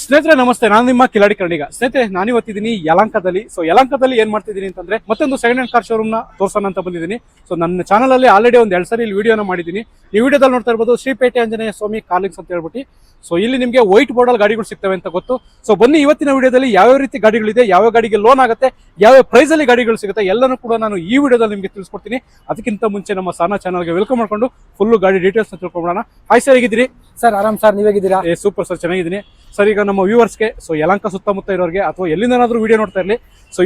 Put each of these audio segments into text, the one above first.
ಸ್ನೇಹಿತರೆ ನಮಸ್ತೆ, ನಾನು ನಿಮ್ಮ ಕಿಲಾಡಿ ಕರ್ಣಿಗ. ಸ್ನೇಹಿತರೆ ನಾನಿವತ್ತಿದ್ದೀನಿ ಯಲಹಂಕದಲ್ಲಿ. ಯಲಹಂಕದಲ್ಲಿ ಏನ್ ಮಾಡ್ತಿದ್ದೀನಿ ಅಂತಂದ್ರೆ ಮತ್ತೊಂದು ಸೆಕೆಂಡ್ ಹ್ಯಾಂಡ್ ಕಾರ್ ಶೋರೂಮ್ ನ ತೋರ್ಸೋಣ ಅಂತ ಬಂದಿದ್ದೀನಿ. ನನ್ನ ಚಾನಲ್ ಅಲ್ಲಿ ಆಲ್ರೆಡಿ ಒಂದು 2 ಸರಿ ಇಲ್ಲಿ ವಿಡಿಯೋನ ಮಾಡಿದ್ದೀನಿ. ಈ ವಿಡಿಯೋದಲ್ಲಿ ನೋಡ್ತಾ ಇರ್ಬೋದು ಶ್ರೀಪೇಟೆ ಆಂಜನೇಯ ಸ್ವಾಮಿ ಕಾರ್ಲಿಂಗ್ಸ್ ಅಂತ ಹೇಳ್ಬಿಟ್ಟು. ಇಲ್ಲಿ ನಿಮಗೆ ವೈಟ್ ಬೋರ್ಡ್ ಅಲ್ಲಿ ಗಾಡಿಗಳು ಸಿಗ್ತವೆ ಅಂತ ಗೊತ್ತು. ಬನ್ನಿ ಇವತ್ತಿನ ವಿಡಿಯೋದಲ್ಲಿ ಯಾವ್ಯಾವ ರೀತಿ ಗಾಡಿಗಳಿದೆ, ಯಾವ ಗಾಡಿಗೆ ಲೋನ್ ಆಗುತ್ತೆ, ಯಾವ ಪ್ರೈಸ್ ಅಲ್ಲಿ ಗಾಡಿಗಳು ಸಿಗುತ್ತೆ ಎಲ್ಲನೂ ಕೂಡ ನಾನು ಈ ವಿಡಿಯೋದಲ್ಲಿ ನಿಮಗೆ ತಿಳಿಸ್ಕೊಡ್ತೀನಿ. ಅದಕ್ಕಿಂತ ಮುಂಚೆ ನಮ್ಮ ಸಾನಾ ಚಾನಲ್ಗೆ ವೆಲ್ಕಮ್ ಮಾಡ್ಕೊಂಡು ಫುಲ್ ಗಾಡಿ ಡೀಟೇಲ್ಸ್ ತಿಳ್ಕೊಂಡ್ಬಿಡೋಣ. ಹಾಯ್ ಸರ್, ಹೇಗಿದ್ದೀರಿ? ಸರ್ ಆರಾಮ್ ಸರ್, ನೀವೇಗಿದ್ದೀರಾ? ಸೂಪರ್ ಸರ್, ಚೆನ್ನಾಗಿದ್ದೀನಿ ಸರ್. ಈಗ ನಮ್ಮ ವ್ಯೂವರ್ಸ್ಗೆ ಯಲಹಂಕ ಸುತ್ತಮುತ್ತ ಇರೋರಿಗೆ ಅಥವಾ ಎಲ್ಲಿಂದನಾದ್ರೂ ವಿಡಿಯೋ ನೋಡ್ತಾ ಇರಲಿ,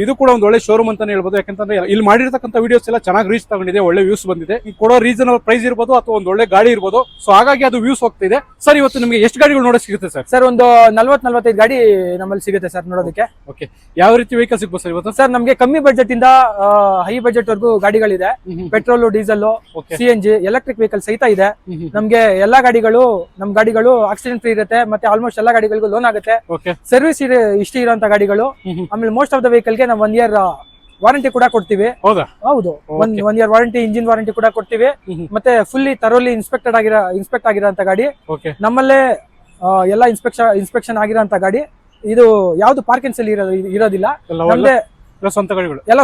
ಇದು ಕೂಡ ಒಂದು ಒಳ್ಳೆ ಶೋರೂಮ್ ಅಂತಾನೆ ಹೇಳ್ಬೋದು. ಯಾಕಂತಂದ್ರೆ ಇಲ್ಲಿ ಮಾಡಿರ್ತಕ್ಕಂಥ ವಿಡಿಯೋಸ್ ಎಲ್ಲ ಚೆನ್ನಾಗಿ ರೀಚ್ ತಗೊಂಡಿದೆ, ಒಳ್ಳೆ ವ್ಯೂಸ್ ಬಂದಿದೆ. ಈಗ ಕೊಡೋ ರೀಸನಬಲ್ ಪ್ರೈಸ್ ಇರ್ಬೋದು ಅಥವಾ ಒಂದು ಒಳ್ಳೆ ಗಾಡಿ ಇರ್ಬೋದು. ಹಾಗಾಗಿ ಅದು ವ್ಯೂಸ್ ಹೋಗ್ತಿದೆ. ಸರ್ ಇವತ್ತು ನಿಮಗೆ ಎಷ್ಟು ಗಾಡಿಗಳು ನೋಡೋಕೆ ಸಿಗುತ್ತೆ ಸರ್? ಸರ್ ಒಂದು 40-45 ಗಾಡಿ ನಮ್ಮಲ್ಲಿ ಸಿಗುತ್ತೆ ಸರ್ ನೋಡೋದಕ್ಕೆ. ಓಕೆ, ಯಾವ ರೀತಿ ವೆಹಿಕಲ್ ಸಿಗ್ಬೋದು ಸರ್ ಇವತ್ತು? ಸರ್ ನಮಗೆ ಕಮ್ಮಿ ಬಜೆಟ್ ಇಂದ ಹೈ ಬಜೆಟ್ ವರ್ಗೂ ಗಾಡಿಗಳಿದೆ. Petrol, diesel, CNG, electric vehicle ಸಹಿತ ಇದೆ. ನಮ್ಗೆ ಎಲ್ಲಾ ಗಾಡಿಗಳು ಆಕ್ಸಿಡೆಂಟ್ ಫ್ರೀ ಇರುತ್ತೆ. ಮತ್ತೆ ಆಲ್ಮೋಸ್ಟ್ ಎಲ್ಲಾ ಗಾಡಿಗಳಿಗೂ ಲೋನ್ ಆಗುತ್ತೆ. ಸರ್ವಿಸ್ ಹಿಸ್ಟ್ರಿ ಇರುವಂತ ಗಾಡಿಗಳು. ಆಮೇಲೆ ಮೋಸ್ಟ್ ಆಫ್ ದ ವೆಹಿಕಲ್ ಗೆ ನಾವು 1 ಇಯರ್ ವಾರಂಟಿ ಕೂಡ ಕೊಡ್ತೀವಿ. ಹೌದು, 1 ಇಯರ್ ವಾರಂಟಿ, ಇಂಜಿನ್ ವಾರಂಟಿ ಕೂಡ ಕೊಡ್ತೀವಿ. ಮತ್ತೆ ಫುಲ್ಲಿ ತರೋಲಿ ಇನ್ಸ್ಪೆಕ್ಟ್ ಆಗಿರೋಂತ ಗಾಡಿ ನಮ್ಮಲ್ಲೇ ಎಲ್ಲ ಇನ್ಸ್ಪೆಕ್ಷನ್ ಆಗಿರೋಂತ ಗಾಡಿ. ಇದು ಯಾವ್ದು ಪಾರ್ಕಿಂಗ್ಸ್ ಅಲ್ಲಿ ಇರೋದಿಲ್ಲ, ನಮ್ದೇ ಎಲ್ಲ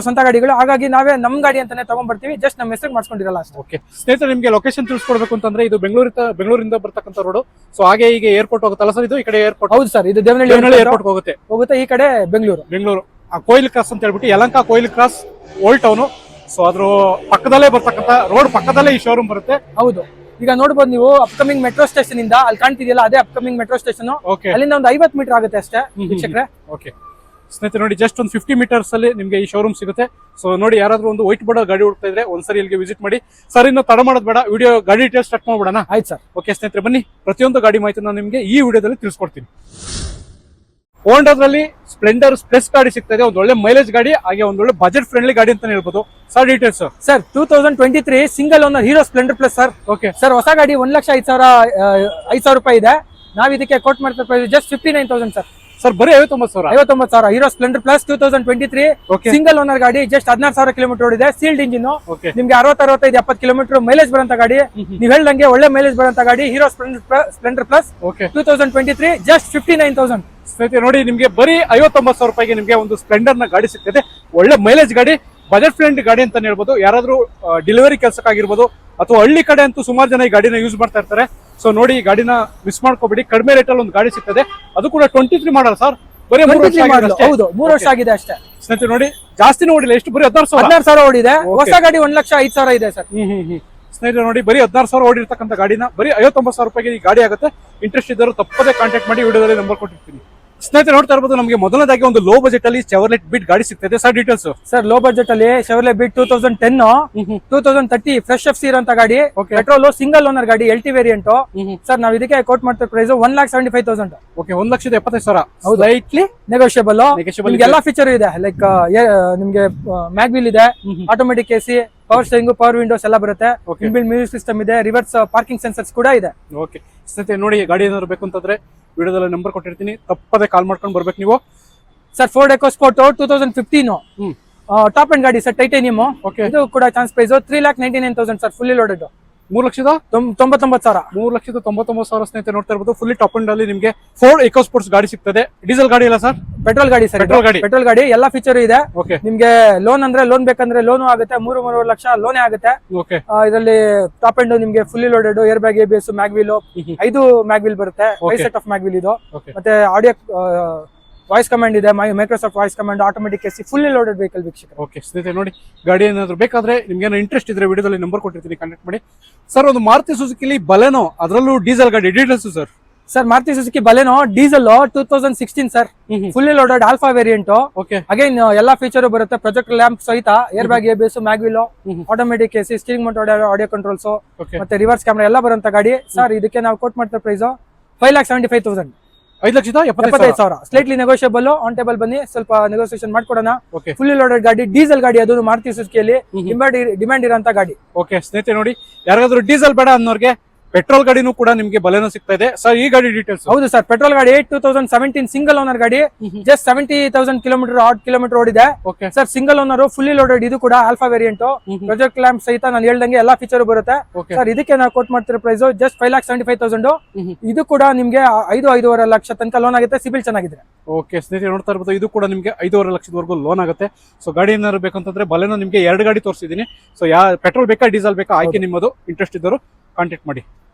ಸ್ವಂತ ಗಾಡಿಗಳು. ಹಾಗಾಗಿ ನಾವೇ ನಮ್ ಗಾಡಿ ಅಂತಾನೆ ತಗೊಂಡ್ಬರ್ತೀವಿ, ಜಸ್ಟ್ ನಮ್ಮ ಹೆಸರು ಮಾಡ್ಕೊಂಡಿರಲ್ಲ ಅಷ್ಟೇ. ಓಕೆ ಸ್ನೇಹಿತರೆ, ನಿಮಗೆ ಲೊಕೇಶನ್ ತಿಳಿಸ್ಕೊಡ್ಬೇಕು ಅಂತಂದ್ರೆ ಇದು ಬೆಂಗಳೂರಿಂದ ಬರ್ತಕ್ಕಂಥ ರೋಡ್. ಹಾಗೆ ಈಗ ಏರ್ಪೋರ್ಟ್ ಹೋಗುತ್ತಲ್ಲ ಸರ್, ಇದು ಈ ಕಡೆ ಏರ್ಪೋರ್ಟ್? ಹೌದು ಸರ್, ಇದು ದೇವನಹಳ್ಳಿ ಏರ್ಪೋರ್ಟ್ ಹೋಗುತ್ತೆ. ಈ ಕಡೆ ಬೆಂಗಳೂರು ಕೊಯ್ಲ್ ಕ್ರಾಸ್ ಅಂತ ಹೇಳ್ಬಿಟ್ಟು ಯಲಹಂಕ ಕೊಯ್ಲ್ ಕ್ರಾಸ್ ಓಲ್ಡ್ ಟೌನ್. ಅದ್ರ ಪಕ್ಕದಲ್ಲೇ ಬರ್ತಕ್ಕಂಥ ರೋಡ್ ಪಕ್ಕದಲ್ಲೇ ಈ ಶೋರೂಮ್ ಬರುತ್ತೆ. ಹೌದು, ಈಗ ನೋಡಬಹುದು ನೀವು ಅಪ್ಕಮಿಂಗ್ ಮೆಟ್ರೋ ಸ್ಟೇಷನ್ ಇಂದ ಅಲ್ಲಿ ಕಾಣ್ತಿದೆಯಲ್ಲ, ಅದೇ ಅಪ್ಕಮಿಂಗ್ ಮೆಟ್ರೋ ಸ್ಟೇಷನ್. ಅಲ್ಲಿಂದ ಒಂದು 50 ಮೀಟರ್ ಆಗುತ್ತೆ ಅಷ್ಟೇ ವೀಕ್ಷಕರೇ. ಓಕೆ ಸ್ನೇಹಿತರೆ ನೋಡಿ, ಜಸ್ಟ್ ಒಂದು 50 ಮೀಟರ್ಸ್ ಅಲ್ಲಿ ನಿಮಗೆ ಈ ಶೋರೂಮ್ ಸಿಗುತ್ತೆ. ನೋಡಿ, ಯಾರಾದ್ರೂ ಒಂದು ವೈಟ್ ಬೋರ್ಡ್ ಗಾಡಿ ಹುಡುಕ್ತಾ ಇದ್ರೆ ಒಂದ್ಸರಿ ಇಲ್ಲಿಗೆ ವಿಸಿಟ್ ಮಾಡಿ. ಸರ್ ಇನ್ನು ತಡ ಮಾಡೋದು ಬೇಡ, ವಿಡಿಯೋ ಗಾಡಿ ಡೀಟೇಲ್ಸ್ ಸ್ಟಾರ್ಟ್ ಮಾಡ್ಬಿಡೋಣ? ಆಯ್ತು ಸರ್. ಓಕೆ ಸ್ನೇಹಿತರೆ, ಬನ್ನಿ ಪ್ರತಿಯೊಂದು ಗಾಡಿ ಮಾಹಿತಿ ನಾನು ನಿಮಗೆ ಈ ವಿಡಿಯೋದಲ್ಲಿ ತಿಳಿಸ್ಕೊಡ್ತೀನಿ. ಹೋಂಡಾದಲ್ಲಿ ಸ್ಪ್ಲೆಂಡರ್ ಪ್ಲಸ್ ಗಾಡಿ ಸಿಗ್ತಾ ಇದೆ, ಒಂದು ಒಳ್ಳೆ ಮೈಲೇಜ್ ಗಾಡಿ, ಹಾಗೆ ಒಂದು ಒಳ್ಳೆ ಬಜೆಟ್ ಫ್ರೆಂಡ್ಲಿ ಗಾಡಿ ಅಂತ ಹೇಳ್ಬೋದು. Sir details? Sir 2023 single owner hero Splendor plus sir. Okay sir, ಹೊಸ ಗಾಡಿ 1,05,000 ರೂಪಾಯಿ ಇದೆ. ನಾವ್ ಇದಕ್ಕೆ ಕೋಟ್ ಮಾಡ್ತಾ ಪ್ರೈಸ್ ಜಸ್ಟ್ 59,000 ಸರ್. ಸರ್ ಬರೀ 59,000 hero Splendor plus 2023 single owner ಗಾಡಿ. ಜಸ್ಟ್ 16,000 ಕಿಲೋಮೀಟರ್ ಓಡಿದೆ, ಸೀಲ್ಡ್ ಇಂಜಿನ್. ನಿಮ್ಗೆ 60-65 ಕಿಲೋಮೀಟರ್ ಮೈಲೇಜ್ ಬರೋಂತ ಗಾಡಿ. ನೀವ್ ಹೇಳ್ದಂಗೆ ಒಳ್ಳೆ ಮೈಲೇಜ್ ಬರೋಂತ ಗಾಡಿ ಹೀರೋ ಸ್ಪ್ಲೆಂಡರ್ ಪ್ಲಸ್ 2023 ಜಸ್ಟ್ 59,000. ಸ್ನೇಹಿತರೆ ನೋಡಿ, ನಿಮ್ಗೆ ಬರೀ 59,000 ರೂಪಾಯಿಗೆ ನಿಮ್ಗೆ ಒಂದು ಸ್ಪ್ಲೆಂಡರ್ ನ ಗಾಡಿ ಸಿಗ್ತದೆ. ಒಳ್ಳೆ ಮೈಲೇಜ್ ಗಾಡಿ, ಬಜೆಟ್ ಫ್ರೆಂಡ್ಲಿ ಗಾಡಿ ಅಂತ ಹೇಳ್ಬೋದು. ಯಾರಾದ್ರೂ ಡೆಲಿವರಿ ಕೆಲಸಕ್ಕಾಗಿರ್ಬೋದು ಅಥವಾ ಹಳ್ಳಿ ಕಡೆ ಅಂತೂ ಸುಮಾರು ಜನ ಈ ಗಾಡಿನ ಯೂಸ್ ಮಾಡ್ತಾ ಇರ್ತಾರೆ. ನೋಡಿ, ಈ ಗಾಡಿನ ಮಿಸ್ ಮಾಡ್ಕೋಬೇಡಿ, ಕಡಿಮೆ ರೇಟ್ ಅಲ್ಲಿ ಒಂದು ಗಾಡಿ ಸಿಗ್ತದೆ. ಅದು ಕೂಡ 23 ಮಾಡಲ್ ಸರ್, ಬರೀ 3 ವರ್ಷ ಆಗಿದೆ ಅಷ್ಟೇ. ಸ್ನೇಹಿತರೆ ನೋಡಿ, ಜಾಸ್ತಿ ನೋಡಿಲ್ಲ, ಎಷ್ಟು ಬರೀ 16,000 ಓಡಿದೆ. ಹೊಸ ಗಾಡಿ 1,05,000 ಇದೆ ಸರ್. ಸ್ನೇಹಿತರೆ ನೋಡಿ, ಬರೀ 16,000 ಓಡಿರ್ತಕ್ಕಂಥ ಗಾಡಿನ ಬರೀ 59,000 ರೂಪಾಯಿಗೆ ಈ ಗಾಡಿ ಆಗುತ್ತೆ. ಇಂಟ್ರೆಸ್ಟ್ ಇದ್ದರೂ ತಪ್ಪದೇ ಕಾಂಟ್ಯಾಕ್ಟ್ ಮಾಡಿ, ವಿಡಿಯೋದಲ್ಲಿ ನಂಬರ್ ಕೊಟ್ಟಿರ್ತೀನಿ. ಸ್ನೇಹಿತರೆ ನೋಡ್ತಾ ಇರಬಹುದು, ನಮಗೆ ಮೊದಲನೇದಾಗಿ ಒಂದು ಲೋ ಬಜೆಟ್ ಅಲ್ಲಿ ಚೆವರ್ಲೆಟ್ ಬೀಟ್ ಗಾಡಿ ಸಿಗ್ತದೆ. Sir details? Sir low budget ಅಲ್ಲಿ ಚೆವರ್ಲೆಟ್ ಬೀಟ್ 2010 2030 ಫ್ರೆಶ್ FC ಇರೋಂತ ಗಾಡಿ. ಪೆಟ್ರೋಲ್, ಸಿಂಗಲ್ ಓನರ್ ಗಾಡಿ, LT ವೇರಿಯಂಟ್. ಸರ್ ನಾವ್ ಇದಕ್ಕೆ ಕೋಟ್ ಮಾಡ್ತಾ ಪ್ರೈಸ್ 1,75,000. ಓಕೆ, 1,75,000. Lightly negotiable. ಎಲ್ಲಾ ಫೀಚರ್ ಇದೆ, ಲೈಕ್ ನಿಮ್ಗೆ ಮ್ಯಾಗ್ವಿಲ್ ಇದೆ, automatic AC, power steering, power Windows ಎಲ್ಲ ಬರುತ್ತೆ. ಇನ್ಬಿಲ್ಟ್ ಮ್ಯೂಸಿಕ್ ಸಿಸ್ಟಮ್ ಇದೆ, ರಿವರ್ಸ್ ಪಾರ್ಕಿಂಗ್ ಸೆನ್ಸರ್ಸ್ ಕೂಡ ಇದೆ. ಓಕೆ ಸ್ನೇಹಿತರೆ ನೋಡಿ, ಗಾಡಿ ಏನಾದ್ರು ಬೇಕು ಅಂತಂದ್ರೆ ವಿಡಿಯೋದಲ್ಲಿ ನಂಬರ್ ಕೊಟ್ಟಿರ್ತೀನಿ, ತಪ್ಪದೆ ಕಾಲ್ ಮಾಡ್ಕೊಂಡು ಬರ್ಬೇಕು ನೀವು. Sir Ford EcoSport 2015 top end ಗಾಡಿ ಸರ್, ಟೈಟೇನಿಯಂ. ಇದು ಕೂಡ chance price 3,99,000 sir, fully loaded. 3,99,000. 3,99,000 ಸ್ನೇಹಿತರೆ ನೋಡ್ತಾ ಇರ್ಬೋದು. ಫುಲ್ಲಿ ಟಾಪ್ ಅಂಡ್ ಅಲ್ಲಿ ನಿಮಗೆ ಫೋರ್ಡ್ ಎಕೋಸ್ಪೋರ್ಟ್ಸ್ ಗಾಡಿ ಸಿಗ್ತದೆ. ಡೀಸೆಲ್ ಗಾಡಿ ಇಲ್ಲ ಸರ್, ಪೆಟ್ರೋಲ್ ಗಾಡಿ ಸರ್. ಪೆಟ್ರೋಲ್ ಗಾಡಿ ಎಲ್ಲಾ ಫೀಚರ್ ಇದೆ. ನಿಮ್ಗೆ ಲೋನ್ ಬೇಕಂದ್ರೆ ಲೋನ್ ಆಗುತ್ತೆ, 3.5 ಲಕ್ಷ ಲೋನೇ ಆಗುತ್ತೆ. ಇದರಲ್ಲಿ ಟಾಪ್ ಅಂಡ್ ನಿಮ್ಗೆ fully loaded, air bag, ABS, mag wheel, 5 mag wheel ಬರುತ್ತೆ, 5 ಸೆಟ್ ಆಫ್ ಮ್ಯಾಗ್ವಿಲ್ ಇದು. ಮತ್ತೆ ಆಡಿಯೋ ವಾಯ್ಸ್ ಕಮಾಂಡ್ ಇದೆ, Microsoft voice command, automatic AC, fully loaded vehicle ವೀಕ್ಷಕ. ಓಕೆ ಸ್ನೇಹಿತರೆ ನೋಡಿ, ಗಾಡಿ ಏನಾದ್ರು ಬೇಕಾದ್ರೆ ನಿಮ್ಗೆ ಇಂಟ್ರೆಸ್ಟ್ ಇದ್ರೆ ವಿಡಿಯೋದಲ್ಲಿ ನಂಬರ್ ಕೊಟ್ಟಿರ್ತೀನಿ, ಕಾಂಟ್ಯಾಕ್ಟ್ ಮಾಡಿ. ಸರ್ ಒಂದು ಮಾರುತಿ ಸುಜುಕಿಲಿ ಬಲೆನೋ, ಅದರಲ್ಲೂ ಡೀಸೆಲ್ ಗಾಡಿ, details sir? Sir Maruti Suzuki Baleno diesel 2016 sir, fully loaded alpha variant. Again ಎಲ್ಲಾ ಫೀಚರ್ ಬರುತ್ತೆ, ಪ್ರೊಜೆಕ್ಟ್ ಲ್ಯಾಂಪ್ ಸಹಿತ, air bag, ABS, mag wheel, automatic AC, steering mounted audio controls, ಮತ್ತೆ ರಿವರ್ಸ್ ಕ್ಯಾಮೆರಾ ಎಲ್ಲ ಬರುವಂತ ಗಾಡಿ. ಸರ್ ಇದಕ್ಕೆ ನಾವು ಕೋಟ್ ಮಾಡ್ತಾ price 5,75,000. 5,75,000. Slightly negotiable, on table ಬನ್ನಿ, ಸ್ವಲ್ಪ ನೆಗೋಸಿಯೇಷನ್ ಮಾಡ್ಕೊಡೋಣ. ಫುಲ್ಲಿ ಲೋಡೆಡ್ ಗಾಡಿ, ಡೀಸೆಲ್ ಗಾಡಿ, ಅದು ಮಾರುತಿ ಸುಜುಕಿಯಲ್ಲಿ ಡಿಮ್ಯಾಂಡ್ ಇರೋಂತ ಗಾಡಿ. ಓಕೆ ಸ್ನೇಹಿತರೆ ನೋಡಿ, ಯಾರಾದ್ರೂ ಡೀಸೆಲ್ ಬೇಡ ಅನ್ನೋರ್ಗೆ ಪೆಟ್ರೋಲ್ ಗಾಡಿನೂ ಕೂಡ ನಿಮ್ಗೆ ಬಲೆನೋ ಸಿಗ್ತಾ ಇದೆ ಸರ್. ಈ ಗಾಡಿ ಡೀಟೇಲ್ಸ್. ಹೌದು ಸರ್, ಪೆಟ್ರೋಲ್ ಗಾಡಿ 2017 ಸಿಂಗಲ್ ಓನರ್ ಗಾಡಿ, ಜಸ್ಟ್ 70,000 ಕಿಲೋಮೀಟರ್ ಓಡಿದೆ okay sir. Single owner, fully loaded, ಇದು ಕೂಡ ಆಲ್ಫಾ ವೇರಿಯಂಟ್, ಪ್ರೊಜೆಕ್ಟ್ ಲ್ಯಾಂಪ್ ಸಹಿತ ನಾನು ಹೇಳ್ದಂಗೆ ಎಲ್ಲಾ ಫೀಚರ್ ಬರುತ್ತೆ ಸರ್. ಇದಕ್ಕೆ ನಾವು ಕೊಟ್ ಮಾಡ್ತಿರೋ ಪ್ರೈಸ್ ಜಸ್ಟ್ 5,75,000. ಇದು ಕೂಡ ನಿಮ್ಗೆ 5-5.5 ಲಕ್ಷ ತನಕ ಲೋನ್ ಆಗುತ್ತೆ, ಸಿಬಿಲ್ ಚೆನ್ನಾಗಿದ್ರೆ. ಓಕೆ ಸ್ನೇಹಿತರೆ, ನೋಡ್ತಾ ಇರ್ಬೋದು, ಇದು ಕೂಡ ನಿಮಗೆ 5.5 ಲಕ್ಷದವರೆಗೂ ಲೋನ್ ಆಗುತ್ತೆ. ಸೊ ಗಾಡಿ ಏನಾದ್ರು ಬೇಕಂತಂದ್ರೆ ಬಲೆನೋ ನಿಮಗೆ 2 ಗಾಡಿ ತೋರಿಸಿದ್ದೀನಿ. ಸೊ ಪೆಟ್ರೋಲ್ ಬೇಕಾ ಡೀಸೆಲ್ ಬೇಕಾ ಆಯ್ಕೆ ನಿಮ್ಮದು. ಇಂಟ್ರೆಸ್ಟ್ ಇದ್ದವರು ಕಾಂಟ್ಯಾಕ್ಟ್ ಮಾಡಿ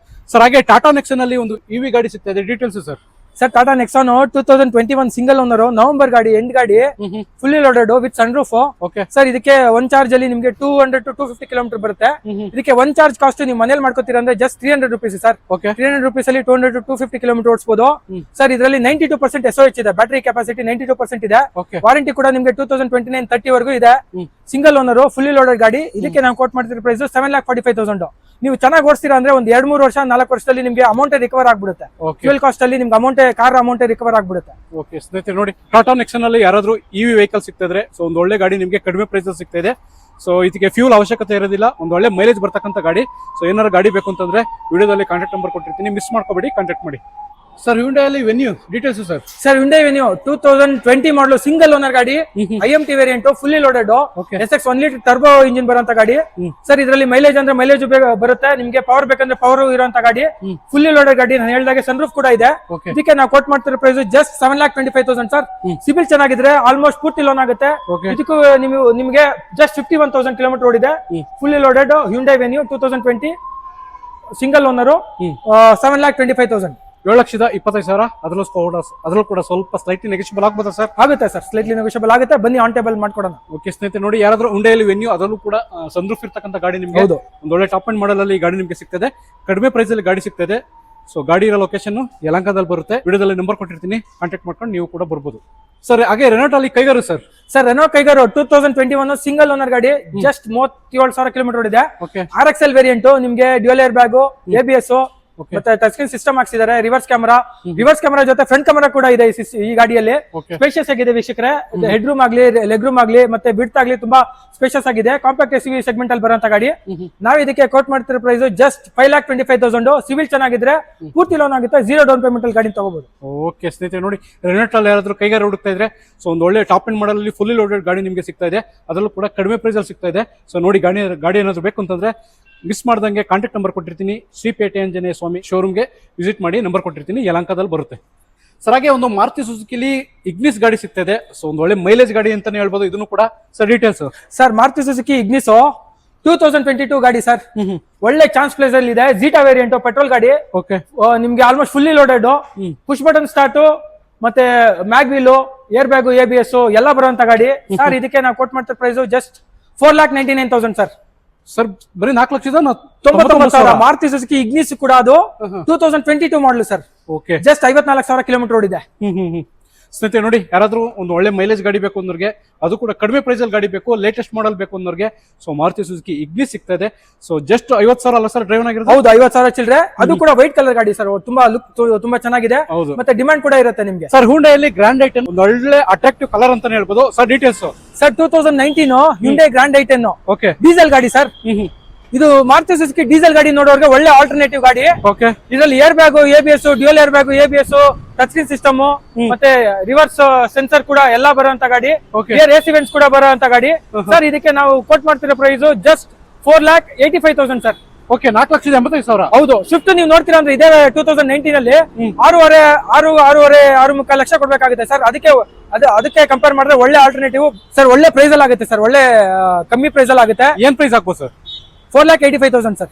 ಸರ್. ಹಾಗೆ ಟಾಟಾ ನೆಕ್ಸನ್ ಅಲ್ಲಿ ಒಂದು ಇವಿ ಗಾಡಿ ಸಿಗ್ತಾ ಇದೆ, details sir. Sir, Tata Nexon 2021 single owner, November ಗಾಡಿ, ಎಂಡ್ ಗಾಡಿ, fully loaded with sunroof. Okay sir, ಇದಕ್ಕೆ ಒನ್ ಚಾರ್ಜ್ ಅಲ್ಲಿ ನಿಮಗೆ 200 to 250 ಕಿಲೋಮೀಟರ್ ಬರುತ್ತೆ. ಇದಕ್ಕೆ ಒನ್ ಚಾರ್ಜ್ ಕಾಸ್ಟ್ ನೀವು ಮನೇಲಿ ಮಾಡ್ಕೋತೀರಾ ಅಂದ್ರೆ just 300 rupees sir. Okay 300 rupees ಅಲ್ಲಿ 200 to 250 ಕಿಲೋಮೀಟರ್ ಓಡಿಸಬಹುದು ಸರ್. ಇದರಲ್ಲಿ 92% SOH ಇದೆ, ಬ್ಯಾಟರಿ ಕೆಪಾಸಿಟಿ 92% ಇದೆ. ಓಕೆ ವಾರಂಟಿ ಕೂಡ ನಿಮಗೆ 2029-30 ವರೆಗೂ ಇದೆ. ಸಿಂಗಲ್ ಓನರ್, ಫುಲ್ಲಿ ಲೋಡೆಡ್ ಗಾಡಿ. ಇದಕ್ಕೆ ನಾವು ಕೋಟ್ ಮಾಡ್ತಿರೋ ಪ್ರೈಸ್ 7,45,000. ನೀವು ಚೆನ್ನಾಗಿ ಓಡಿಸ್ತೀರಾ ಅಂದ್ರೆ ಒಂದು 2-3 ವರ್ಷ 4 ವರ್ಷದಲ್ಲಿ ನಿಮಗೆ ಅಮೌಂಟ್ ರಿಕವರ್ ಆಗ್ಬಿಡುತ್ತೆ. ಫ್ಯೂಲ್ ಕಾಸ್ಟ್ ಅಲ್ಲಿ ನಿಮ್ಗೆ ಅಮೌಂಟ್, ಕಾರ್ ಅಮೌಂಟ್ ರಿಕವರ್ ಆಗ್ಬಿಡುತ್ತೆ. ಓಕೆ ಸ್ನೇಹಿತರೆ, ನೋಡಿ ಟಾಟಾ ನೆಕ್ಸನ್ ಅಲ್ಲಿ ಯಾರಾದ್ರೂ ಇವಿ ವೆಹಿಕಲ್ ಸಿಗ್ತಾ ಇದ್ರೆ ಸೊ ಒಂದು ಒಳ್ಳೆ ಗಾಡಿ ನಿಮಗೆ ಕಡಿಮೆ ಪ್ರೈಸ್ ಸಿಗ್ತಾ ಇದೆ. ಸೊ ಇದಕ್ಕೆ ಫ್ಯೂಲ್ ಅವಶ್ಯಕತೆ ಇರೋದಿಲ್ಲ, ಒಂದು ಒಳ್ಳೆ ಮೈಲೇಜ್ ಬರ್ತಕ್ಕಂಥ ಗಾಡಿ. ಸೊ ಏನಾದ್ರು ಗಾಡಿ ಬೇಕು ಅಂತಂದ್ರೆ ವಿಡಿಯೋದಲ್ಲಿ ಕಾಂಟ್ಯಾಕ್ಟ್ ನಂಬರ್ ಕೊಟ್ಟಿರ್ತೀನಿ, ಮಿಸ್ ಮಾಡ್ಕೋಬೇಡಿ, ಕಾಂಟ್ಯಾಕ್ಟ್ ಮಾಡಿ sir. Hyundai venue details sir. Sir, Hyundai venue 2020 ಮಾಡಲು ಸಿಂಗಲ್ ಓನರ್ ಗಾಡಿ, IMT variant, fully loaded, SX 1 litre turbo engine ಬರುವಂತ ಗಾಡಿ ಸರ್. ಇದರಲ್ಲಿ ಮೈಲೇಜ್ ಅಂದ್ರೆ ಮೈಲೇಜ್ ಬರುತ್ತೆ ನಿಮ್ಗೆ, ಪವರ್ ಬೇಕಂದ್ರೆ ಪವರ್ ಇರುವಂತ ಗಾಡಿ, ಫುಲ್ಲಿ ಲೋಡೆಡ್ ಗಾಡಿ. ನಾನು ಹೇಳಿದಾಗೆ ಸನ್ ರೂಫ್ ಕೂಡ ಇದೆ. ಇದಕ್ಕೆ ನಾವು ಕೋಟ್ ಮಾಡ್ತಿರೋ ಪ್ರೈಸ್ ಜಸ್ಟ್ 7,25,000 ಸರ್. ಸಿಬಿಲ್ ಚೆನ್ನಾಗಿದ್ರೆ ಆಲ್ಮೋಸ್ಟ್ ಪೂರ್ತಿ ಲೋನ್ ಆಗುತ್ತೆ. ಇದಕ್ಕೂ ನಿಮ್ಗೆ ಜಸ್ಟ್ 51,000 ಕಿಲೋಮೀಟರ್ ಓಡಿದೆ. Fully loaded Hyundai venue 2020 single owner, 7,25,000. 7,25,000. ಅದರಲ್ಲೂ ಕೂಡ ಸ್ವಲ್ಪ ಸ್ಲೈಟ್ಲಿ ನೆಗೋಷಿಯಬಲ್ ಆಗ್ಬೋದಾ ಸರ್? ಆಗುತ್ತೆ ಸರ್, ಸ್ಲೈಟ್ಲಿ ನೆಗೋಷಿಯಬಲ್ ಆಗುತ್ತೆ. ಬನ್ನಿ ಆನ್ ಟೇಬಲ್ ಮಾಡ್ಕೊಡೋಣ. ಓಕೆ ಸ್ನೇಹಿತರೆ, ನೋಡಿ ಯಾರಾದ್ರೂ ಹ್ಯುಂಡೈಯಲ್ಲಿ ವೆನ್ಯೂ ಅದರಲ್ಲೂ ಕೂಡ ಸನ್ರೂಫ್ ಇರ್ತಕ್ಕಂಥ ಗಾಡಿ ನಿಮಗೆ ಒಂದು ಒಳ್ಳೆ ಟಾಪ್ ಅಂಡ್ ಮಾಡಲ್ ಅಲ್ಲಿ ಗಾಡಿ ನಿಮಗೆ ಸಿಗ್ತದೆ, ಕಡಿಮೆ ಪ್ರೈಸ್ ಅಲ್ಲಿ ಗಾಡಿ ಸಿಗ್ತದೆ. ಸೊ ಗಾಡಿ ಇರೋ ಲೊಕೇಶನ್ ಯಲಹಂಕದಲ್ಲಿ ಬರುತ್ತೆ. ವಿಡಿಯೋದಲ್ಲಿ ನಂಬರ್ ಕೊಟ್ಟಿರ್ತೀನಿ, ಕಾಂಟ್ಯಾಕ್ಟ್ ಮಾಡ್ಕೊಂಡು ನೀವು ಕೂಡ ಬರ್ಬೋದು ಸರ್. ಹಾಗೆ ರೆನಾಲ್ಟ್ ಅಲ್ಲಿ Kiger sir. Sir, Renault Kiger 2021 single owner ಗಾಡಿ, ಜಸ್ಟ್ 37,000 ಕಿಲೋಮೀಟರ್ ಓಡಿದೆ. RXL ವೇರಿಯಂಟ್, ನಿಮ್ಗೆ ಡ್ಯುಯಲ್ ಏರ್ ಬ್ಯಾಗ್, ABS ಮತ್ತೆ ಟಚ್ ಸ್ಕ್ರೀನ್ ಸಿಸ್ಟಮ್ ಹಾಕ್ಸಿದ್ದಾರೆ. ರಿವರ್ಸ್ ಕ್ಯಾಮರಾ ಜೊತೆ ಫ್ರಂಟ್ ಕ್ಯಾಮರಾ ಕೂಡ ಇದೆ ಈ ಗಾಡಿಯಲ್ಲಿ. ಸ್ಪೇಷಿಯಸ್ ಆಗಿದೆ ವೀಕ್ಷಕರೇ. ಹೆಡ್ ರೂಮ್ ಆಗ್ಲಿ, ಲೆಗ್ ರೂಮ್ ಆಗ್ಲಿ, ಮತ್ತೆ ಬಿಡ್ತ್ ಆಗ್ಲಿ ತುಂಬಾ ಸ್ಪೇಷಿಯಸ್ ಆಗಿದೆ. ಕಾಂಪ್ಯಾಕ್ಟ್ SUV ಸೆಗ್ಮೆಂಟ್ ಅಲ್ಲಿ ಬರುವಂತ ಗಾಡಿ. ನಾವು ಇದಕ್ಕೆ ಕೋಟ್ ಮಾಡ್ತಿರೋ ಪ್ರೈಸ್ ಜಸ್ಟ್ 5,25,000. ಸಿವಿಲ್ ಚೆನ್ನಾಗಿದ್ರೆ ಪೂರ್ತಿ ಲೋನ್ ಆಗುತ್ತೆ, 0 ಡೌನ್ ಪೇಮೆಂಟ್ ಅಲ್ಲಿ ಗಾಡಿ ತಗೋಬಹುದು. ಓಕೆ ಸ್ನೇಹಿತರೆ, ನೋಡಿ ರೆನಾಲ್ಟ್ ಅಲ್ಲಿ ಯಾರಾದ್ರೂ ಕೈಗಾರ ಹುಡುಕ್ತಾ ಇದ್ರೆ ಸೊ ಒಂದು ಒಳ್ಳೆ ಟಾಪ್ ಅಂಡ್ ಮಾಡಲ್ ಅಲ್ಲಿ ಫುಲ್ಲಿ ಲೋಡೆಡ್ ಗಾಡಿ ನಿಮಗೆ ಸಿಗ್ತಾ ಇದೆ, ಅದರಲ್ಲೂ ಕೂಡ ಕಡಿಮೆ ಪ್ರೈಸ್ ಅಲ್ಲಿ ಸಿಗ್ತಾ ಇದೆ. ಸೊ ನೋಡಿ ಗಾಡಿ ಏನಾದ್ರು ಬೇಕು ಅಂತಂದ್ರೆ ಮಿಸ್ ಮಾಡ್ದಂಗೆ ಕಾಂಟ್ಯಾಕ್ಟ್ ನಂಬರ್ ಕೊಟ್ಟಿರ್ತೀನಿ. ಶ್ರೀಪೇಟೆ ಆಂಜನೇಯ ಸ್ವಾಮಿ ಶೋರೂಮ್ಗೆ ವಿಸಿಟ್ ಮಾಡಿ, ನಂಬರ್ ಕೊಟ್ಟಿರ್ತೀನಿ, ಯಲಹಂಕದಲ್ಲಿ ಬರುತ್ತೆ ಸರ್. ಹಾಗೆ ಒಂದು ಮಾರುತಿ ಸುಜುಕಿಲಿ ಇಗ್ನಿಸ್ ಗಾಡಿ ಸಿಗ್ತಾ ಇದೆ. ಸೊ ಒಂದು ಒಳ್ಳೆ ಮೈಲೇಜ್ ಗಾಡಿ ಅಂತಾನೆ ಹೇಳ್ಬೋದು ಇದನ್ನು ಕೂಡ sir. Details sir, Maruti Suzuki Ignis 2022 ಗಾಡಿ ಸರ್. ಒಳ್ಳೆ ಚಾನ್ಸ್ ಪ್ಲೇಸ್ ಅಲ್ಲಿ ಇದೆ. ಜೀಟಾ ವೇರಿಯಂಟ್, ಪೆಟ್ರೋಲ್ ಗಾಡಿ. ಓಕೆ, ನಿಮ್ಗೆ almost fully loaded, push button start, ಮತ್ತೆ mag wheel, air bag, ABS ಎಲ್ಲ ಬರುವಂತ ಗಾಡಿ ಸರ್. ಇದಕ್ಕೆ ನಾವು ಕೋಟ್ ಮಾಡ್ತಿರೋ ಪ್ರೈಸ್ ಜಸ್ಟ್ 4,99,000 ಸರ್. ಸರ್ ಬರೀ 4,99,000 ಮಾರುತಿ ಸುಜುಕಿ ಇಗ್ನಿಸ್ ಕೂಡ, ಅದು 2022 ಮಾಡಲು ಸರ್. ಓಕೆ, ಜಸ್ಟ್ 54,000 ಕಿಲೋಮೀಟರ್ ಓಡಿದೆ. ಸ್ನೇಹಿತರೆ, ನೋಡಿ ಯಾರಾದ್ರೂ ಒಂದು ಒಳ್ಳೆ ಮೈಲೇಜ್ ಗಾಡಿ ಬೇಕು ಅನ್ನೋರಿಗೆ, ಅದು ಕೂಡ ಕಡಿಮೆ ಪ್ರೈಸ್ ಅಲ್ಲಿ ಗಾಡಿ ಬೇಕು, ಲೇಟೆಸ್ಟ್ ಮಾಡಲ್ ಬೇಕು ಅನ್ನೋರಿಗೆ ಸೊ ಮಾರುತಿ ಸುಜುಕಿ ಇಗ್ನಿಸ್ ಸಿಗ್ತಾ ಇದೆ. ಸೊ ಜಸ್ಟ್ 50,000 ಅಲ್ಲ ಸರ್ ಡ್ರೈವ್ ಆಗಿರೋದು? ಹೌದು, 50,000 ಚಿಲ್ಲರೆ. ಅದು ಕೂಡ ವೈಟ್ ಕಲರ್ ಗಾಡಿ ಸರ್. ತುಂಬಾ ಲುಕ್ ತುಂಬಾ ಚೆನ್ನಾಗಿದೆ, ಮತ್ತೆ ಡಿಮಾಂಡ್ ಕೂಡ ಇರುತ್ತೆ ನಿಮ್ಗೆ ಸರ್. ಹ್ಯುಂಡೈಯಲ್ಲಿ ಗ್ರ್ಯಾಂಡ್ ಐಟನ್ ಒಂದು ಒಳ್ಳೆ ಅಟ್ರಾಕ್ಟಿವ್ ಕಲರ್ ಅಂತಾನೆ ಹೇಳ್ಬೋದು sir. Details sir, 2019 Hyundai grand i ten. Okay, diesel ಗಾಡಿ ಸರ್. ಇದು ಮಾರುತಿ ಸುಜುಕಿ ಡೀಸೆಲ್ ಗಾಡಿ ನೋಡೋರಿಗೆ ಒಳ್ಳೆ ಆಲ್ಟರ್ನೇಟಿವ್ ಗಾಡಿ. ಓಕೆ, ಇದರಲ್ಲಿ air bag, ABS, dual air bag, ABS, touch screen system, ಮತ್ತೆ ರಿವರ್ಸ್ ಸೆನ್ಸರ್ ಕೂಡ ಎಲ್ಲ ಬರುವಂತ ಗಾಡಿ. ಏರ್ AC ವೆಂಟ್ಸ್ ಕೂಡ ಬರುವಂತ ಗಾಡಿ ಸರ್. ಇದಕ್ಕೆ ನಾವು ಕೋಟ್ ಮಾಡ್ತಿರೋ ಪ್ರೈಸ್ ಜಸ್ಟ್ 4,85,000 ಸರ್. ಓಕೆ, 4,85,000. ಹೌದು. ಸ್ವಿಫ್ಟ್ ನೀವು ನೋಡ್ತೀರಾ ಅಂದ್ರೆ ಇದೇ 2019 ಅಲ್ಲಿ 6,500,000 ಲಕ್ಷ ಕೊಡ್ಬೇಕಾಗುತ್ತೆ ಸರ್. ಅದಕ್ಕೆ ಕಂಪೇರ್ ಮಾಡಿದ್ರೆ ಒಳ್ಳೆ ಆಲ್ಟರ್ನೇಟಿವ್ ಸರ್. ಒಳ್ಳೆ ಪ್ರೈಸ್ ಅಲ್ಲಿ ಆಗುತ್ತೆ ಸರ್, ಒಳ್ಳೆ ಕಮ್ಮಿ ಪ್ರೈಸ್ ಅಲ್ಲಿ ಆಗುತ್ತೆ. ಏನ್ ಪ್ರೈಸ್ ಆಗ್ಬೋದು ಸರ್? 4,85,000 ಸರ್.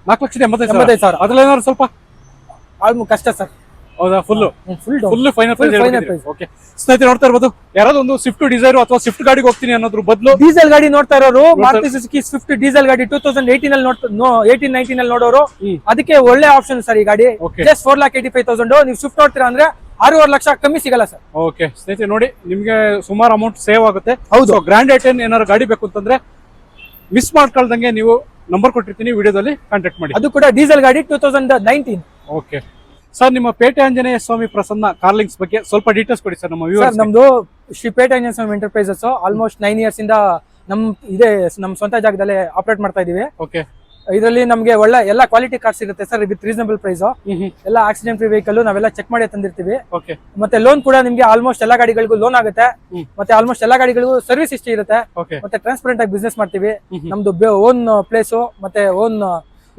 4,85,000. ಅದ್ರಲ್ಲಿ ಏನಾದ್ರು ಸ್ವಲ್ಪ ಕಷ್ಟ ಸರ್. ಹೌದಾ? Full final price. ಓಕೆ ಸ್ನೇಹಿತರೆ, ನೋಡ್ತಾ ಇರ್ಬೋದು, ಯಾರಾದ್ರೂ ಒಂದು ಸ್ವಿಫ್ಟ್ ಡಿಸೈರ್ ಅಥವಾ ಸ್ವಿಫ್ಟ್ ಗಾಡಿಗೆ ಹೋಗ್ತೀನಿ ಅನ್ನೋದ್ರ ಬದಲು ಡೀಸೆಲ್ ಗಾಡಿ ನೋಡ್ತಾ ಇರೋರು, ಮಾರುತಿ ಸುಜುಕಿ ಸ್ವಿಫ್ಟ್ ಡೀಸೆಲ್ ಗಾಡಿ 2018 ಅಲ್ಲಿ 18-19 ಅಲ್ಲಿ ನೋಡೋರು, ಅದಕ್ಕೆ ಒಳ್ಳೆ ಆಪ್ಷನ್ ಸರ್ ಈ ಗಾಡಿ. ಜಸ್ಟ್ 4,85,000. ನೀವು ಸ್ವಿಫ್ಟ್ ನೋಡ್ತೀರಾ ಅಂದ್ರೆ 6.5 ಲಕ್ಷ ಕಮ್ಮಿ ಸಿಗಲ್ಲ ಸರ್. ಓಕೆ ಸ್ನೇಹಿತರೆ, ನೋಡಿ ನಿಮ್ಗೆ ಸುಮಾರು ಅಮೌಂಟ್ ಸೇವ್ ಆಗುತ್ತೆ. ಹೌದು. ಗ್ರ್ಯಾಂಡ್ ಐಟನ್ ಏನಾದ್ರು ಗಾಡಿ ಬೇಕು ಅಂತಂದ್ರೆ ಮಿಸ್ ಮಾಡ್ಕೊಳ್ದಂಗೆ ನೀವು ನಂಬರ್ ಕೊಟ್ಟಿರ್ತೀನಿ, ವಿಡಿಯೋದಲ್ಲಿ ಕಾಂಟ್ಯಾಕ್ಟ್ ಮಾಡಿ. ಅದು ಕೂಡ ಡೀಸೆಲ್ ಗಾಡಿ 2019. ಓಕೆ ಸರ್, ನಿಮ್ಮ ಪೇಟೆ ಆಂಜನೇಯ ಸ್ವಾಮಿ ಪ್ರಸನ್ನ ಕಾರ್ಲಿಂಗ್ಸ್ ಬಗ್ಗೆ ಸ್ವಲ್ಪ ಡೀಟೇಲ್ಸ್ ಕೊಡಿ ಸರ್ ನಮ್ಮ ವ್ಯೂವರ್ಸ್. ನಮ್ದು ಶ್ರೀ ಪೇಟೆ ಆಂಜನೇಯ ಸ್ವಾಮಿ ಎಂಟರ್ಪ್ರೈಸಸ್ ಆಲ್ಮೋಸ್ಟ್ 9 years ಇಂದ ನಮ್ ಸ್ವಂತ ಜಾಗದಲ್ಲಿ ಆಪರೇಟ್ ಮಾಡ್ತಾ ಇದೀವಿ. ಓಕೆ, ಇದರಲ್ಲಿ ನಮಗೆ ಒಳ್ಳೆ ಎಲ್ಲ ಕ್ವಾಲಿಟಿ ಕಾರ್ಸ್ ಇರುತ್ತೆ ಸರ್ ವಿತ್ ರೀಸನಬಲ್ ಪ್ರೈಸ್. ಎಲ್ಲ ಆಕ್ಸಿಡೆಂಟ್ ಫ್ರೀ ವೆಹಿಕಲ್ ನಾವೆಲ್ಲ ಚೆಕ್ ಮಾಡಿ ತಂದಿರ್ತೀವಿ. ಓಕೆ ಮತ್ತೆ ಲೋನ್ ಕೂಡ ನಿಮ್ಗೆ ಆಲ್ಮೋಸ್ಟ್ ಎಲ್ಲಾ ಗಾಡಿಗಳಿಗೂ ಲೋನ್ ಆಗುತ್ತೆ. ಮತ್ತೆ ಆಲ್ಮೋಸ್ಟ್ ಎಲ್ಲಾ ಗಾಡಿಗಳಿಗೂ ಸರ್ವಿಸ್ ಹಿಸ್ಟ್ರಿ ಇರುತ್ತೆ. ಓಕೆ ಮತ್ತೆ ಟ್ರಾನ್ಸ್ಪರೆಂಟ್ ಆಗಿ ಬಿಸ್ನೆಸ್ ಮಾಡ್ತೀವಿ. ನಮ್ದು ಓನ್ ಪ್ಲೇಸು ಮತ್ತೆ ಓನ್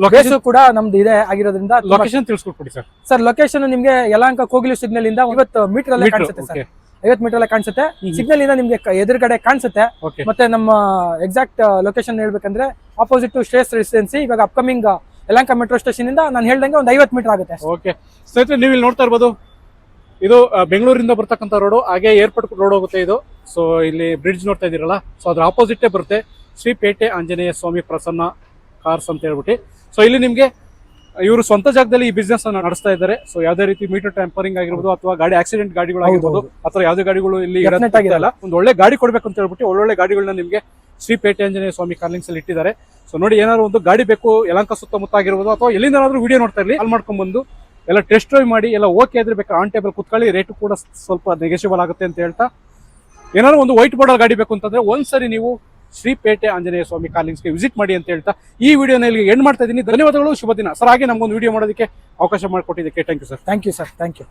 ಲೊಕೇಶನ್ ಬೇಸು ಕೂಡ ನಮ್ದು ಇದೆ ಆಗಿರೋದ್ರಿಂದ. ಲೊಕೇಶನ್ ತಿಳಿಸ್ಕೊಟ್ಬಿಡಿ ಸರ್. ಸರ್ ಲೊಕೇಶನ್ ನಿಮ್ಗೆ ಯಲಹಂಕ ಕೋಗಿಲು ಸಿಗ್ನಲ್ ಇಂದ 50 ಮೀಟರ್ ಅಲ್ಲೇ ಕಾಣಿಸುತ್ತೆ ಸರ್. 50 ಮೀಟರ್ ಅಲ್ಲೇ ಕಾಣಿಸುತ್ತೆ. ಸಿಗ್ನಲ್ ಇಂದ ನಿಮ್ಗೆ ಎದುರುಗಡೆ ಕಾಣಿಸುತ್ತೆ. ಓಕೆ ಮತ್ತೆ ನಮ್ಮ ಎಕ್ಸಾಕ್ಟ್ ಲೊಕೇಶನ್ ಹೇಳ್ಬೇಕಂದ್ರೆ ಆಪೋಸಿಟ್ ಟು ಶ್ರೇಷ್ಠ ರೆಸಿಡೆನ್ಸಿ. ಇವಾಗ ಅಪ್ಕಮಿಂಗ್ ಯಲಹಂಕ ಮೆಟ್ರೋ ಸ್ಟೇಷನ್ ಇಂದ ನಾನು ಹೇಳ್ದಂಗೆ ಒಂದು 50 ಮೀಟರ್ ಆಗುತ್ತೆ. ಓಕೆ ಸ್ನೇಹಿತರೆ, ನೀವು ಇಲ್ಲಿ ನೋಡ್ತಾ ಇರ್ಬೋದು, ಇದು ಬೆಂಗಳೂರಿಂದ ಬರ್ತಕ್ಕಂಥ ರೋಡು, ಹಾಗೆ ಏರ್ಪೋರ್ಟ್ ರೋಡ್ ಹೋಗುತ್ತೆ ಇದು. ಸೊ ಇಲ್ಲಿ ಬ್ರಿಡ್ಜ್ ನೋಡ್ತಾ ಇದೀರಲ್ಲ, ಸೊ ಅದ್ರ ಆಪೋಸಿಟೇ ಬರುತ್ತೆ ಶ್ರೀ ಪೇಟೆ ಆಂಜನೇಯ ಸ್ವಾಮಿ ಪ್ರಸನ್ನ ಕಾರ್ಸ್ ಅಂತ ಹೇಳ್ಬಿಟ್ಟು. ಸೊ ಇಲ್ಲಿ ನಿಮ್ಗೆ ಇವರು ಸ್ವಂತ ಜಾಗದಲ್ಲಿ ಈ ಬಿಸ್ನೆಸ್ ಅನ್ನು ನಡೆಸ್ತಾ ಇದ್ದಾರೆ. ಸೊ ಯಾವುದೇ ರೀತಿ ಮೀಟರ್ ಟ್ಯಾಂಪರಿಂಗ್ ಆಗಿರ್ಬೋದು ಅಥವಾ ಗಾಡಿ ಆಕ್ಸಿಡೆಂಟ್ ಗಾಡಿಗಳು ಆಗಿರ್ಬೋದು ಅಥವಾ ಯಾವುದೇ ಗಾಡಿಗಳು ಇಲ್ಲಿ ಇರಲ್ಲ. ಒಂದು ಒಳ್ಳೆ ಗಾಡಿ ಕೊಡ್ಬೇಕು ಅಂತ ಹೇಳ್ಬಿಟ್ಟು ಒಳ್ಳೊಳ್ಳೆ ಗಾಡಿಗಳನ್ನ ನಿಮ್ಗೆ ಶ್ರೀ ಪೇಟೆ ಆಂಜನೇಯ ಸ್ವಾಮಿ ಕಾರ್ಲಿಂಗ್ಸ್ ಅಲ್ಲಿ ಇಟ್ಟಿದ್ದಾರೆ. ಸೊ ನೋಡಿ, ಏನಾದ್ರು ಒಂದು ಗಾಡಿ ಬೇಕು ಯಲಹಂಕ ಸುತ್ತಮುತ್ತ ಆಗಿರ್ಬೋದು ಅಥವಾ ಎಲ್ಲಿಂದಾದ್ರೂ ವಿಡಿಯೋ ನೋಡ್ತಾ ಇರಲಿ, ಕಾಲ್ ಮಾಡ್ಕೊಂಡ್ ಬಂದು ಎಲ್ಲ ಟೆಸ್ಟ್ ಡ್ರೈವ್ ಮಾಡಿ ಎಲ್ಲ ಓಕೆ ಆದ್ರೆ ಬೇಕಾದ್ರೆ ಆನ್ ಟೇಬಲ್ ಕುತ್ಕೊಳ್ಳಿ. ರೇಟು ಕೂಡ ಸ್ವಲ್ಪ ನೆಗೆಷಿಬಲ್ ಆಗುತ್ತೆ ಅಂತ ಹೇಳ್ತಾ, ಏನಾದ್ರು ಒಂದು ವೈಟ್ ಬೋರ್ಡ್ ಗಾಡಿ ಬೇಕು ಅಂತಂದ್ರೆ ಒಂದ್ಸರಿ ನೀವು ಶ್ರೀ ಪೇಟೆ ಆಂಜನೇಯ ಸ್ವಾಮಿ ಕಾರ್ಲಿಂಗ್ಸ್ಗೆ ವಿಸಿಟ್ ಮಾಡಿ ಅಂತ ಹೇಳ್ತಾ ಈ ವಿಡಿಯೋನ ಇಲ್ಲಿ ಎಂಡ್ ಮಾಡ್ತಾ ಇದ್ದೀನಿ. ಧನ್ಯವಾದಗಳು, ಶುಭ ದಿನ ಸರ್. ಹಾಗೆ ನಮ್ಗೊಂದು ವಿಡಿಯೋ ಮಾಡೋದಕ್ಕೆ ಅವಕಾಶ ಮಾಡಿಕೊಟ್ಟಿದ್ದಕ್ಕೆ thank you sir. Thank you sir. Thank you.